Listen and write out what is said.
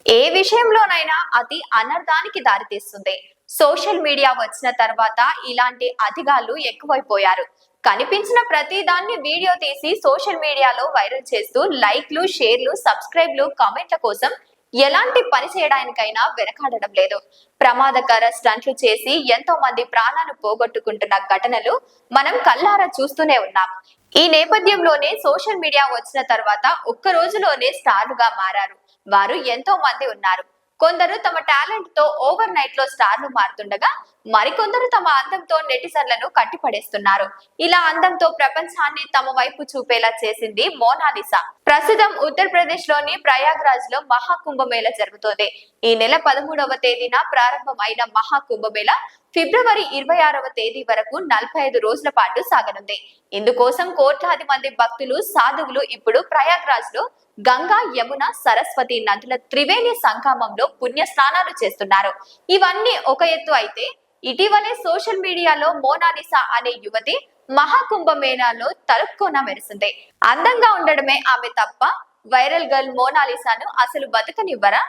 ఏ విషయంలోనైనా అతి అనర్థానికి దారితీస్తుంది. సోషల్ మీడియా వచ్చిన తర్వాత ఇలాంటి అతిగాళ్ళు ఎక్కువైపోయారు. కనిపించిన ప్రతి దాన్ని వీడియో తీసి సోషల్ మీడియాలో వైరల్ చేస్తూ లైక్లు, షేర్లు, సబ్స్క్రైబ్లు, కామెంట్ల కోసం ఎలాంటి పని చేయడానికైనా వెనకాడడం లేదు. ప్రమాదకర స్టంట్లు చేసి ఎంతో మంది ప్రాణాలు పోగొట్టుకుంటున్న ఘటనలు మనం కళ్ళారా చూస్తూనే ఉన్నాం. ఈ నేపథ్యంలోనే సోషల్ మీడియా వచ్చిన తర్వాత ఒక్క రోజులోనే స్టార్లుగా మారారు వారు ఎంతో మంది ఉన్నారు. కొందరు తమ టాలెంట్ తో ఓవర్ నైట్ లో స్టార్లు మారుతుండగా మరికొందరు తమ అందంతో నెటిజన్లను కట్టిపడేస్తున్నారు. ఇలా అందంతో ప్రపంచాన్ని తమ వైపు చూపేలా చేసింది మోనాలిసా. ప్రస్తుతం ఉత్తరప్రదేశ్ లోని ప్రయాగ్రాజ్ లో మహాకుంభమేళ జరుగుతోంది. ఈ నెల 13వ తేదీన ప్రారంభమైన మహాకుంభమేళ ఫిబ్రవరి 26వ తేదీ వరకు 45 రోజుల పాటు సాగనుంది. ఇందుకోసం కోట్లాది మంది భక్తులు, సాధువులు ఇప్పుడు ప్రయాగ్రాజ్ లో గంగా, యమున, సరస్వతి నదుల త్రివేణి సంగమంలో పుణ్య స్నానాలు చేస్తున్నారు. ఇవన్నీ ఒక ఎత్తు అయితే, ఇటీవలే సోషల్ మీడియాలో మోనాలిసా అనే యువతి మహాకుంభమేళాలో తలుపుకోన మెరిసింది. అందంగా ఉండడమే ఆమె తప్ప వైరల్ గర్ల్ మోనాలిసాను అసలు బతకనివ్వరా?